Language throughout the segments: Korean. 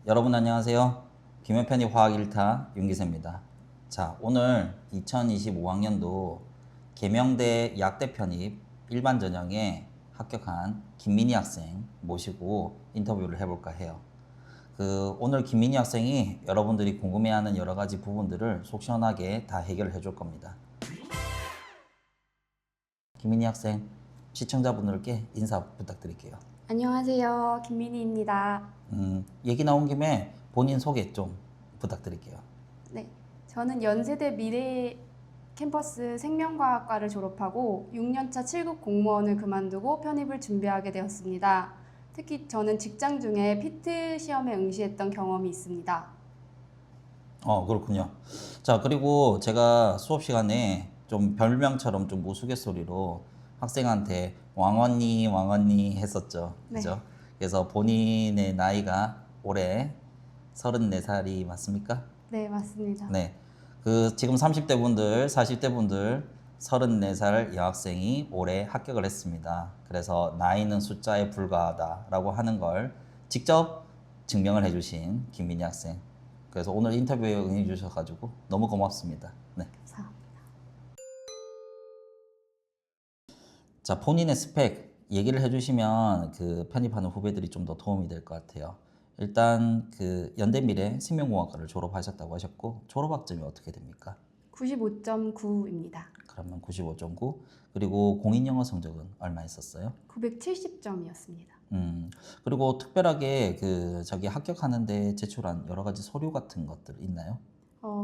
여러분 안녕하세요. 김현편의 화학 1타 윤기세입니다. 자, 오늘 2025학년도 계명대 약대 편입 일반 전형에 합격한 김민희 학생 모시고 인터뷰를 해볼까 해요. 오늘 김민희 학생이 여러분들이 궁금해하는 여러 가지 부분들을 속 시원하게 다 해결해 줄 겁니다. 김민희 학생, 시청자분들께 인사 부탁드릴게요. 안녕하세요. 김민희입니다. 얘기 나온 김에 본인 소개 좀 부탁드릴게요. 네, 저는 연세대 미래 캠퍼스 생명과학과를 졸업하고 6년차 7급 공무원을 그만두고 편입을 준비하게 되었습니다. 특히 저는 직장 중에 피트 시험에 응시했던 경험이 있습니다. 그렇군요. 자, 그리고 제가 수업 시간에 좀 별명처럼 좀 우스갯소리로 학생한테 왕언니, 왕언니 했었죠. 네. 그죠? 그래서 본인의 나이가 올해 34살이 맞습니까? 네, 맞습니다. 네. 지금 30대 분들, 40대 분들 34살 여학생이 올해 합격을 했습니다. 그래서 나이는 숫자에 불과하다라고 하는 걸 직접 증명을 해주신 김민희 학생. 그래서 오늘 인터뷰에 응해 주셔가지고 너무 고맙습니다. 네. 감사합니다. 자, 본인의 스펙 얘기를 해주시면 편입하는 후배들이 좀 더 도움이 될 것 같아요. 일단 연대미래 생명공학과를 졸업하셨다고 하셨고 졸업학점이 어떻게 됩니까? 95.9입니다. 그러면 95.9. 그리고 공인영어 성적은 얼마 있었어요? 970점이었습니다. 그리고 특별하게 저기 합격하는데 제출한 여러 가지 서류 같은 것들 있나요?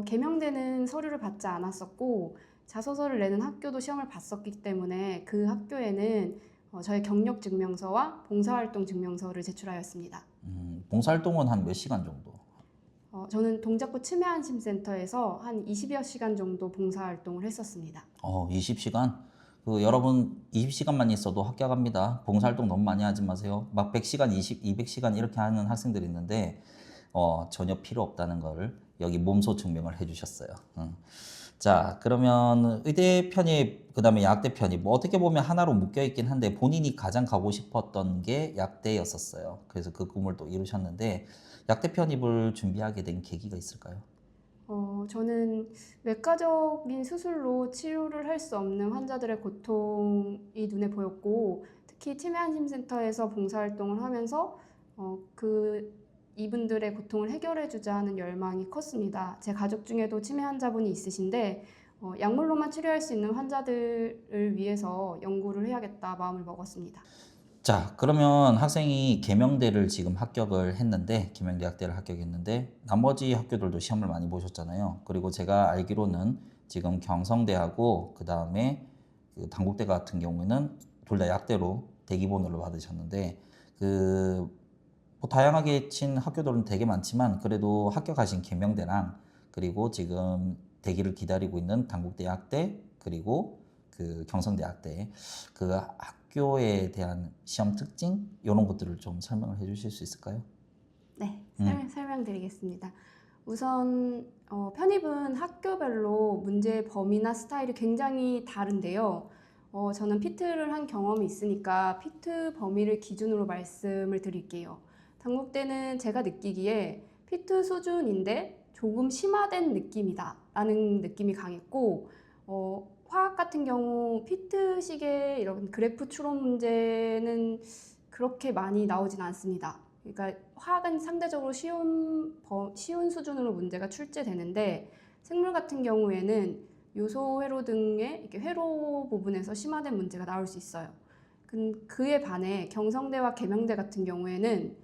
계명대는 서류를 받지 않았었고 자소서를 내는 학교도 시험을 봤었기 때문에 그 학교에는 저의 경력 증명서와 봉사활동 증명서를 제출하였습니다. 봉사활동은 한 몇 시간 정도? 저는 동작구 치매안심센터에서 한 20여 시간 정도 봉사활동을 했었습니다. 20시간? 여러분 20시간만 있어도 합격합니다. 봉사활동 너무 많이 하지 마세요. 막 100시간, 200시간 이렇게 하는 학생들이 있는데 전혀 필요 없다는 걸 여기 몸소 증명을 해주셨어요. 자, 그러면 의대 편입, 그 다음에 약대 편입, 뭐 어떻게 보면 하나로 묶여 있긴 한데 본인이 가장 가고 싶었던 게 약대였었어요. 그래서 그 꿈을 또 이루셨는데 약대 편입을 준비하게 된 계기가 있을까요? 저는 외과적인 수술로 치료를 할 수 없는 환자들의 고통이 눈에 보였고 특히 치매안심센터에서 봉사활동을 하면서 이분들의 고통을 해결해주자 하는 열망이 컸습니다. 제 가족 중에도 치매 환자분이 있으신데 약물로만 치료할 수 있는 환자들을 위해서 연구를 해야겠다 마음을 먹었습니다. 자, 그러면 학생이 계명대를 지금 합격을 했는데, 계명대 약대를 합격했는데, 나머지 학교들도 시험을 많이 보셨잖아요. 그리고 제가 알기로는 지금 경성대하고, 그 다음에 단국대 같은 경우에는 둘 다 약대로 대기본을 받으셨는데, 뭐 다양하게 친 학교들은 되게 많지만, 그래도 합격하신 계명대랑, 그리고 지금 대기를 기다리고 있는 단국대 약대, 그리고 경성대 약대, 학교에 대한 시험 특징 이런 것들을 좀 설명을 해주실 수 있을까요? 네, 설명드리겠습니다. 우선 편입은 학교별로 문제의 범위나 스타일이 굉장히 다른데요. 저는 피트를 한 경험이 있으니까 피트 범위를 기준으로 말씀을 드릴게요. 단국대는 제가 느끼기에 피트 수준인데 조금 심화된 느낌이다 라는 느낌이 강했고 화학 같은 경우 피트식의 이런 그래프 추론 문제는 그렇게 많이 나오진 않습니다. 그러니까 화학은 상대적으로 쉬운 수준으로 문제가 출제되는데 생물 같은 경우에는 요소 회로 등의 이렇게 회로 부분에서 심화된 문제가 나올 수 있어요. 그에 반해 경성대와 계명대 같은 경우에는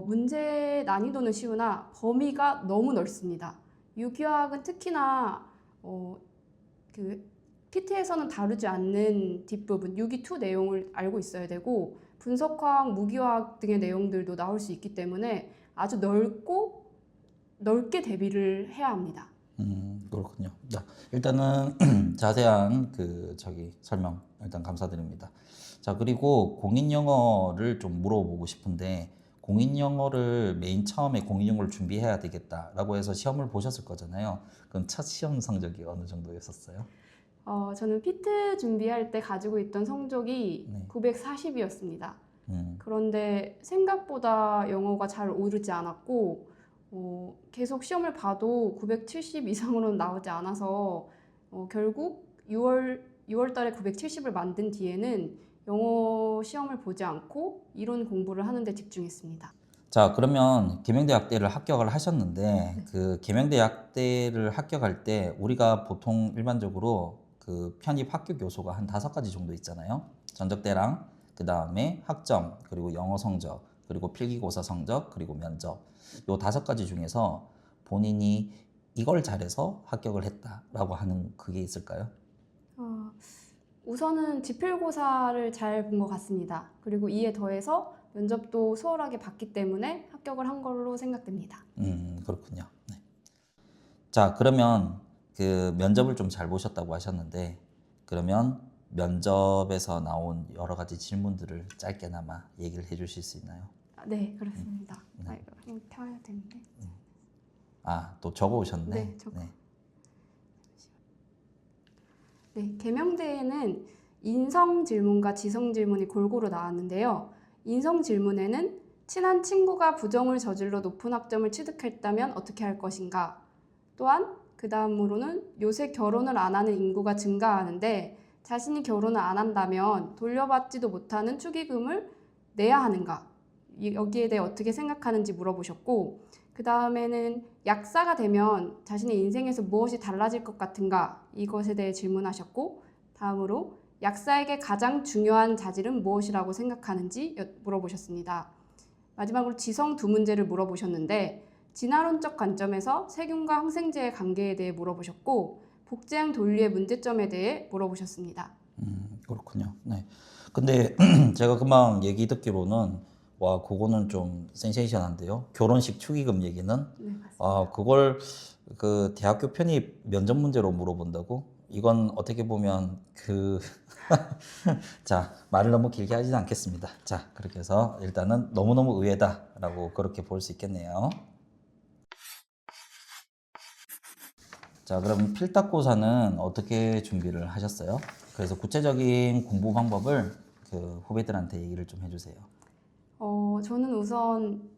문제 난이도는 쉬우나 범위가 너무 넓습니다. 유기화학은 특히나 PT에서는 다루지 않는 뒷부분, 유기2 내용을 알고 있어야 되고 분석화학, 무기화학 등의 내용들도 나올 수 있기 때문에 아주 넓게 대비를 해야 합니다. 그렇군요. 자, 일단은 자세한 설명 일단 감사드립니다. 자, 그리고 공인영어를 좀 물어보고 싶은데 공인영어를 맨 처음에 공인영어를 준비해야 되겠다라고 해서 시험을 보셨을 거잖아요. 그럼 첫 시험 성적이 어느 정도였었어요? 저는 피트 준비할 때 가지고 있던 성적이 네. 940이었습니다. 그런데 생각보다 영어가 잘 오르지 않았고 계속 시험을 봐도 970 이상으로는 나오지 않아서 결국 6월 달에 970을 만든 뒤에는 영어 시험을 보지 않고 이론 공부를 하는 데 집중했습니다. 자, 그러면 계명대학대를 합격을 하셨는데 그 계명대학대를 합격할 때 우리가 보통 일반적으로 그 편입 합격 요소가 한 5가지 정도 있잖아요. 전적대랑 그 다음에 학점, 그리고 영어 성적, 그리고 필기고사 성적, 그리고 면접. 요 5가지 중에서 본인이 이걸 잘해서 합격을 했다라고 하는 그게 있을까요? 우선은 지필고사를 잘 본 것 같습니다. 그리고 이에 더해서 면접도 수월하게 봤기 때문에 합격을 한 걸로 생각됩니다. 그렇군요. 네. 자, 그러면 그 면접을 좀 잘 보셨다고 하셨는데 그러면 면접에서 나온 여러 가지 질문들을 짧게나마 얘기를 해주실 수 있나요? 네, 그렇습니다. 이거 한번 켜야 되는데. 아, 또 적어 오셨네. 네, 네, 계명대에는 인성 질문과 지성 질문이 골고루 나왔는데요. 인성 질문에는 친한 친구가 부정을 저질러 높은 학점을 취득했다면 어떻게 할 것인가? 또한 그 다음으로는 요새 결혼을 안 하는 인구가 증가하는데 자신이 결혼을 안 한다면 돌려받지도 못하는 축의금을 내야 하는가? 여기에 대해 어떻게 생각하는지 물어보셨고 그 다음에는 약사가 되면 자신의 인생에서 무엇이 달라질 것 같은가? 이것에 대해 질문하셨고 다음으로 약사에게 가장 중요한 자질은 무엇이라고 생각하는지 물어보셨습니다. 마지막으로 지성 2문제를 물어보셨는데 진화론적 관점에서 세균과 항생제의 관계에 대해 물어보셨고 복제형 논리의 문제점에 대해 물어보셨습니다. 그렇군요. 네. 근데 제가 금방 얘기 듣기로는 와, 그거는 좀 센세이션한데요. 결혼식 축의금 얘기는 네, 맞습니다. 그걸 그 대학교 편입 면접 문제로 물어본다고? 이건 어떻게 보면 그 자, 말을 너무 길게 하지는 않겠습니다. 자, 그렇게 해서 일단은 너무너무 의외다라고 그렇게 볼 수 있겠네요. 자, 그럼 필탁고사는 어떻게 준비를 하셨어요? 그래서 구체적인 공부 방법을 그 후배들한테 얘기를 좀 해주세요. 저는 우선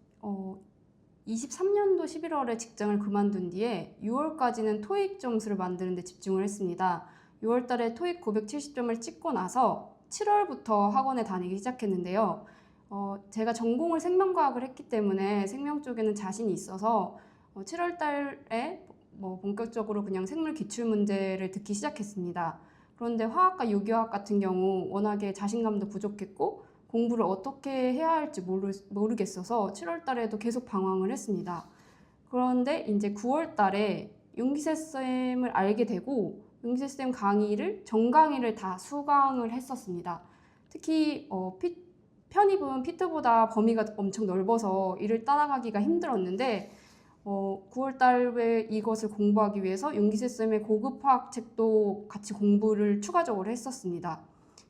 23년도 11월에 직장을 그만둔 뒤에 6월까지는 토익 점수를 만드는 데 집중을 했습니다. 6월 달에 토익 970점을 찍고 나서 7월부터 학원에 다니기 시작했는데요. 제가 전공을 생명과학을 했기 때문에 생명 쪽에는 자신이 있어서 7월 달에 본격적으로 그냥 생물 기출 문제를 듣기 시작했습니다. 그런데 화학과 유기화학 같은 경우 워낙에 자신감도 부족했고 공부를 어떻게 해야 할지 모르겠어서 7월 달에도 계속 방황을 했습니다. 그런데 이제 9월 달에 윤기세 쌤을 알게 되고 윤기세 쌤 강의를 전 강의를 다 수강을 했었습니다. 특히 편입은 피트보다 범위가 엄청 넓어서 이를 따라가기가 힘들었는데 9월 달에 이것을 공부하기 위해서 윤기세 쌤의 고급 화학 책도 같이 공부를 추가적으로 했었습니다.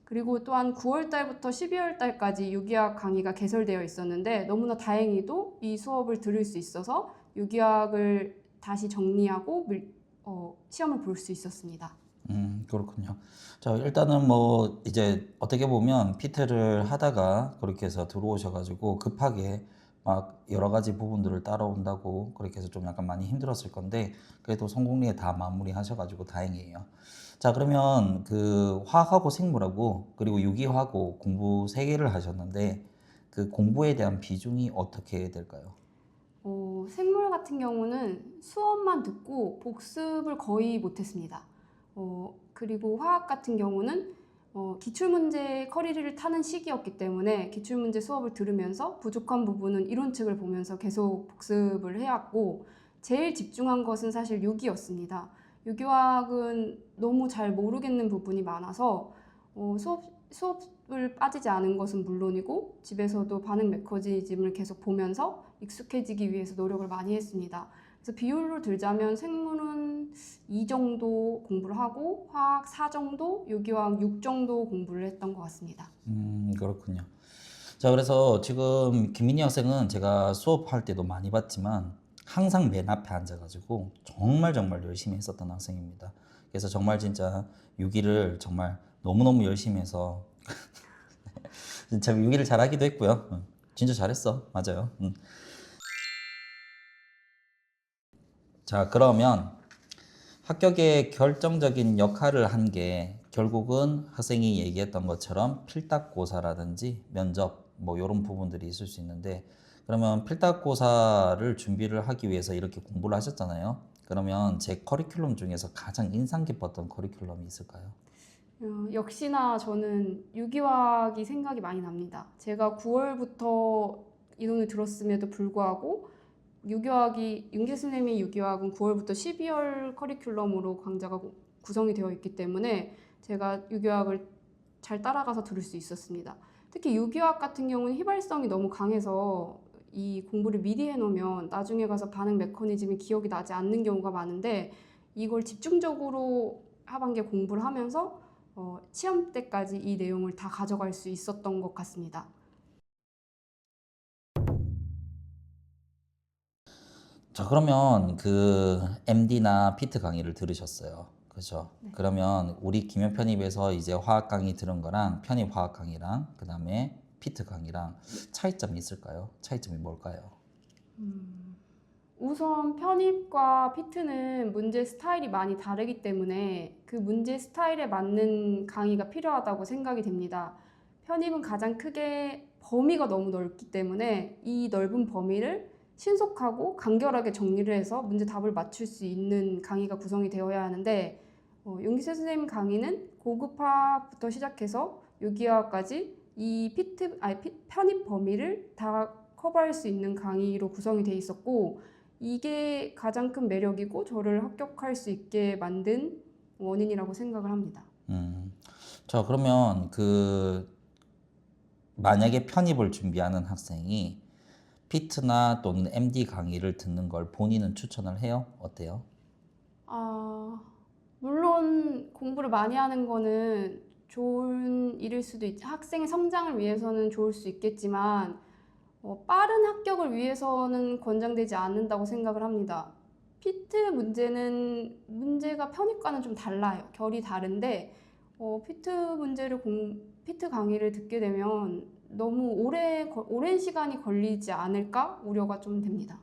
그리고 또한 9월 달부터 12월 달까지 유기학 강의가 개설되어 있었는데 너무나 다행히도 이 수업을 들을 수 있어서 유기학을 다시 정리하고 시험을 볼 수 있었습니다. 그렇군요. 자, 일단은 뭐 이제 어떻게 보면 피트를 하다가 그렇게 해서 들어오셔가지고 급하게 막 여러 가지 부분들을 따라온다고 그렇게 해서 좀 약간 많이 힘들었을 건데 그래도 성공리에 다 마무리하셔가지고 다행이에요. 자, 그러면 그 화학하고 생물하고 그리고 유기하고 공부 3개를 하셨는데 그 공부에 대한 비중이 어떻게 될까요? 생물 같은 경우는 수업만 듣고 복습을 거의 못했습니다. 그리고 화학 같은 경우는 기출문제 커리를 타는 시기였기 때문에 기출문제 수업을 들으면서 부족한 부분은 이론책을 보면서 계속 복습을 해왔고 제일 집중한 것은 사실 유기였습니다. 유기화학은 너무 잘 모르겠는 부분이 많아서 수업을 빠지지 않은 것은 물론이고 집에서도 반응 메커니즘을 계속 보면서 익숙해지기 위해서 노력을 많이 했습니다. 그래서 비율로 들자면 생물은 2 정도 공부를 하고 화학 4 정도, 유기화학 6 정도 공부를 했던 것 같습니다. 그렇군요. 자, 그래서 지금 김민희 학생은 제가 수업할 때도 많이 봤지만 항상 맨 앞에 앉아가지고 정말 열심히 했었던 학생입니다. 그래서 정말 진짜 유기를 정말 너무너무 열심히 해서 진짜 유기를 잘하기도 했고요. 진짜 잘했어. 맞아요. 자, 그러면 합격의 결정적인 역할을 한 게 결국은 학생이 얘기했던 것처럼 필답고사라든지 면접 뭐 이런 부분들이 있을 수 있는데, 그러면 필답고사를 준비를 하기 위해서 이렇게 공부를 하셨잖아요. 그러면 제 커리큘럼 중에서 가장 인상 깊었던 커리큘럼이 있을까요? 역시나 저는 유기화학이 생각이 많이 납니다. 제가 9월부터 이론을 들었음에도 불구하고 윤기 선생님이 유기화학은 9월부터 12월 커리큘럼으로 강좌가 구성이 되어 있기 때문에 제가 유기화학을 잘 따라가서 들을 수 있었습니다. 특히 유기화학 같은 경우는 휘발성이 너무 강해서 이 공부를 미리 해놓으면 나중에 가서 반응 메커니즘이 기억이 나지 않는 경우가 많은데, 이걸 집중적으로 하반기에 공부를 하면서 시험 때까지 이 내용을 다 가져갈 수 있었던 것 같습니다. 자, 그러면 그 MD나 피트 강의를 들으셨어요. 그죠? 네. 그러면 우리 김현 편입에서 이제 화학 강의 들은 거랑 편입 화학 강의랑 그다음에 피트 강의랑 차이점이 있을까요? 차이점이 뭘까요? 우선 편입과 피트는 문제 스타일이 많이 다르기 때문에 그 문제 스타일에 맞는 강의가 필요하다고 생각이 됩니다. 편입은 가장 크게 범위가 너무 넓기 때문에 이 넓은 범위를 신속하고 간결하게 정리를 해서 문제 답을 맞출 수 있는 강의가 구성이 되어야 하는데, 용기세 선생님 강의는 고급화부터 시작해서 유기화까지 이 편입 범위를 다 커버할 수 있는 강의로 구성이 돼 있었고, 이게 가장 큰 매력이고 저를 합격할 수 있게 만든 원인이라고 생각을 합니다. 자, 그러면 그 만약에 편입을 준비하는 학생이 피트나 또는 MD 강의를 듣는 걸 본인은 추천을 해요? 어때요? 물론 공부를 많이 하는 거는 좋은 일일 수도 학생의 성장을 위해서는 좋을 수 있겠지만, 빠른 합격을 위해서는 권장되지 않는다고 생각을 합니다. 피트 문제는 문제가 편입과는 좀 달라요. 결이 다른데, 피트 강의를 듣게 되면 너무 오랜 시간이 걸리지 않을까 우려가 좀 됩니다.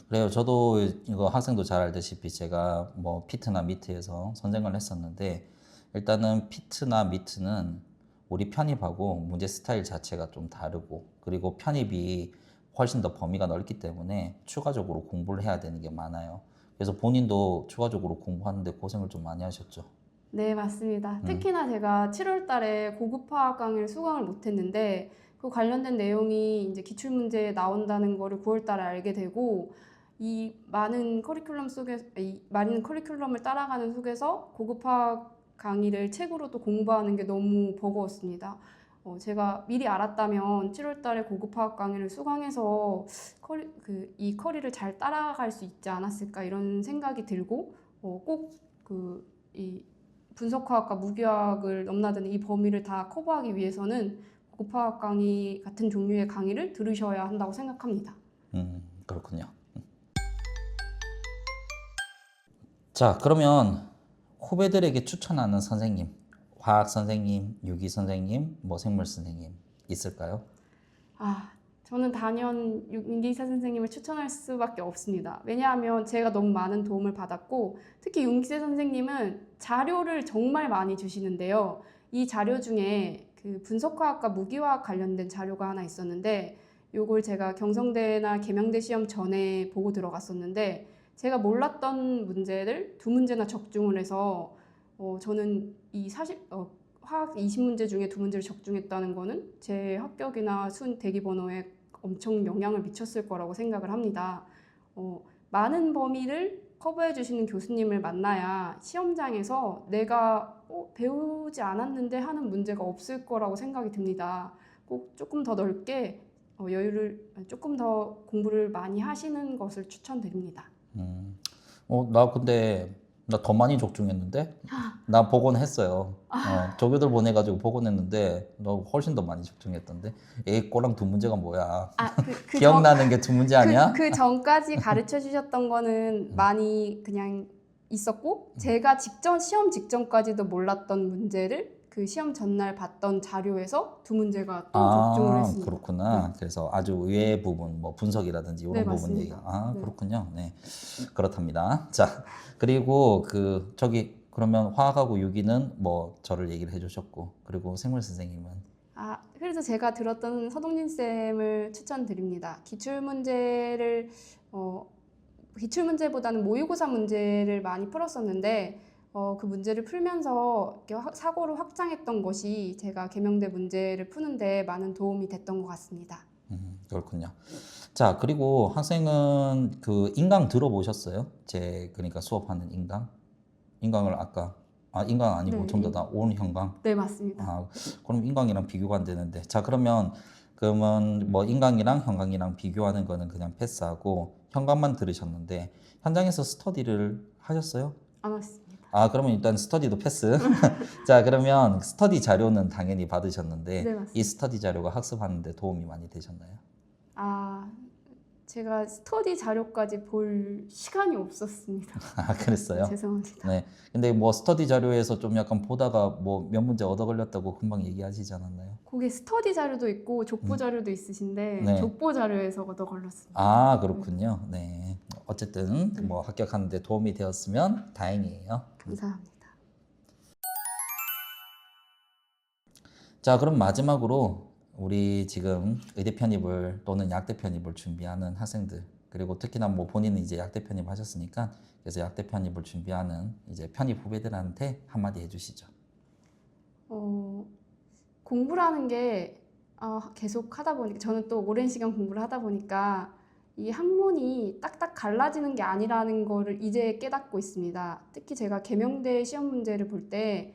그래요. 저도 이거 학생도 잘 알다시피 제가 뭐 피트나 미트에서 선생을 했었는데, 일단은 피트나 미트는 우리 편입하고 문제 스타일 자체가 좀 다르고, 그리고 편입이 훨씬 더 범위가 넓기 때문에 추가적으로 공부를 해야 되는 게 많아요. 그래서 본인도 추가적으로 공부하는데 고생을 좀 많이 하셨죠. 네, 맞습니다. 특히나 제가 7월 달에 고급화학 강의를 수강을 못했는데, 그 관련된 내용이 이제 기출문제에 나온다는 거를 9월 달에 알게 되고, 이 많은 커리큘럼을 따라가는 속에서 고급화학 강의를 책으로도 공부하는 게 너무 버거웠습니다. 제가 미리 알았다면 7월 달에 고급화학 강의를 수강해서 이 커리를 잘 따라갈 수 있지 않았을까 이런 생각이 들고, 꼭이 분석화학과 무기화학을 넘나드는 이 범위를 다 커버하기 위해서는 고급화학 강의 같은 종류의 강의를 들으셔야 한다고 생각합니다. 그렇군요. 자, 그러면 후배들에게 추천하는 선생님, 화학 선생님, 유기 선생님, 뭐 생물 선생님 있을까요? 저는 단연 윤기세 선생님을 추천할 수밖에 없습니다. 왜냐하면 제가 너무 많은 도움을 받았고, 특히 윤기세 선생님은 자료를 정말 많이 주시는데요. 이 자료 중에 그 분석화학과 무기화학 관련된 자료가 하나 있었는데, 요걸 제가 경성대나 계명대 시험 전에 보고 들어갔었는데, 제가 몰랐던 문제를 2문제나 적중을 해서 저는 화학 20문제 중에 2문제를 적중했다는 거는 제 합격이나 순 대기 번호에 엄청 영향을 미쳤을 거라고 생각을 합니다. 많은 범위를 커버해 주시는 교수님을 만나야 시험장에서 내가 배우지 않았는데 하는 문제가 없을 거라고 생각이 듭니다. 꼭 조금 더 넓게 조금 더 공부를 많이 하시는 것을 추천드립니다. 나 근데 나 더 많이 적중했는데? 나 복원했어요. 조교들 보내가지고 복원했는데 너 훨씬 더 많이 적중했던데? A꼬랑 2문제가 뭐야? 기억나는 게 2문제 아니야? 그 전까지 가르쳐 주셨던 거는 많이 그냥 있었고, 제가 시험 직전까지도 몰랐던 문제를 그 시험 전날 봤던 자료에서 두 문제가 또 적중을 했습니다. 그렇구나. 그래서 아주 의외의 부분, 뭐 분석이라든지 이런 네, 부분 맞습니다. 얘기가. 네. 그렇군요. 네, 그렇답니다. 자, 그리고 그러면 화학하고 유기는 뭐 저를 얘기를 해주셨고, 그리고 생물 선생님은 그래서 제가 들었던 서동진 쌤을 추천드립니다. 기출 문제보다는 모의고사 문제를 많이 풀었었는데 그 문제를 풀면서 이렇게 사고를 확장했던 것이 제가 계명대 문제를 푸는데 많은 도움이 됐던 것 같습니다. 그렇군요. 자, 그리고 학생은 그 인강 들어보셨어요? 그러니까 수업하는 인강? 인강을 인강 아니고 네, 좀 더 온형강? 네, 맞습니다. 그럼 인강이랑 비교가 안 되는데. 자, 그러면 뭐 인강이랑 형강이랑 비교하는 거는 그냥 패스하고 형강만 들으셨는데 현장에서 스터디를 하셨어요? 안 왔습니다. 그러면 일단 스터디도 패스. 자, 그러면 스터디 자료는 당연히 받으셨는데 네, 맞습니다. 이 스터디 자료가 학습하는데 도움이 많이 되셨나요? 제가 스터디 자료까지 볼 시간이 없었습니다. 그랬어요? 죄송합니다. 네. 근데 뭐 스터디 자료에서 좀 약간 보다가 뭐 몇 문제 얻어 걸렸다고 금방 얘기하시지 않았나요? 거기에 스터디 자료도 있고 족보 자료도 있으신데 네. 족보 자료에서 얻어 걸렸습니다. 그렇군요. 네. 어쨌든 뭐 합격하는데 도움이 되었으면 다행이에요. 감사합니다. 자, 그럼 마지막으로 우리 지금 의대 편입을 또는 약대 편입을 준비하는 학생들, 그리고 특히나 뭐 본인은 이제 약대 편입 하셨으니까 그래서 약대 편입을 준비하는 이제 편입 후배들한테 한마디 해주시죠. 공부라는 게 계속 하다 보니까 저는 또 오랜 시간 공부를 하다 보니까 이 학문이 딱딱 갈라지는 게 아니라는 거를 이제 깨닫고 있습니다. 특히 제가 계명대 시험 문제를 볼 때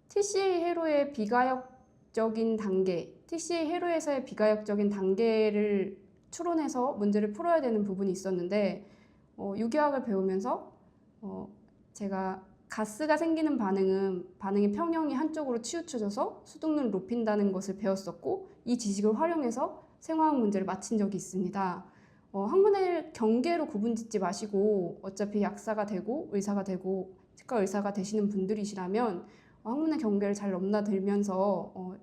TCA 회로의 비가역적인 단계, TCA 회로에서의 비가역적인 단계를 추론해서 문제를 풀어야 되는 부분이 있었는데 유기화학을 배우면서 제가 가스가 생기는 반응의 평형이 한쪽으로 치우쳐져서 수동률을 높인다는 것을 배웠었고 이 지식을 활용해서 생화학 문제를 마친 적이 있습니다. 학문을 경계로 구분짓지 마시고 어차피 약사가 되고 의사가 되고 치과 의사가 되시는 분들이시라면 학문의 경계를 잘 넘나들면서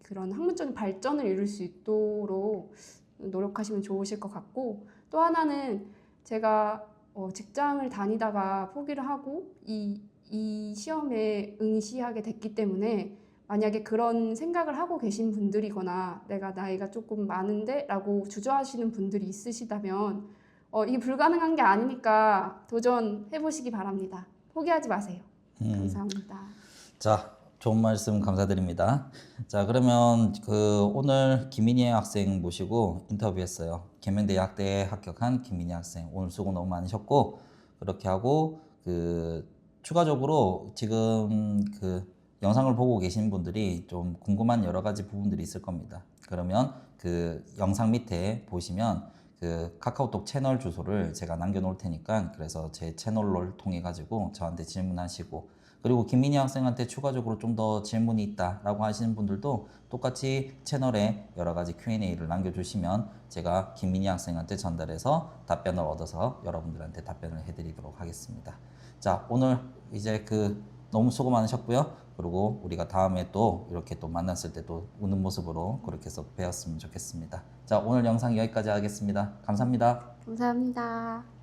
그런 학문적인 발전을 이룰 수 있도록 노력하시면 좋으실 것 같고, 또 하나는 제가 직장을 다니다가 포기를 하고 이 시험에 응시하게 됐기 때문에 만약에 그런 생각을 하고 계신 분들이거나 내가 나이가 조금 많은데 라고 주저하시는 분들이 있으시다면 이게 불가능한 게 아니니까 도전해보시기 바랍니다. 포기하지 마세요. 감사합니다. 자, 좋은 말씀 감사드립니다. 자, 그러면 오늘 김민희 학생 모시고 인터뷰했어요. 계명대 약대에 합격한 김민희 학생, 오늘 수고 너무 많으셨고, 그렇게 하고 추가적으로 지금 영상을 보고 계신 분들이 좀 궁금한 여러 가지 부분들이 있을 겁니다. 그러면 영상 밑에 보시면 카카오톡 채널 주소를 제가 남겨놓을 테니까 그래서 제 채널을 통해 가지고 저한테 질문하시고, 그리고 김민희 학생한테 추가적으로 좀 더 질문이 있다라고 하시는 분들도 똑같이 채널에 여러 가지 Q&A를 남겨주시면 제가 김민희 학생한테 전달해서 답변을 얻어서 여러분들한테 답변을 해드리도록 하겠습니다. 자, 오늘 이제 너무 수고 많으셨고요. 그리고 우리가 다음에 또 이렇게 또 만났을 때 또 웃는 모습으로 그렇게 해서 배웠으면 좋겠습니다. 자, 오늘 영상 여기까지 하겠습니다. 감사합니다. 감사합니다.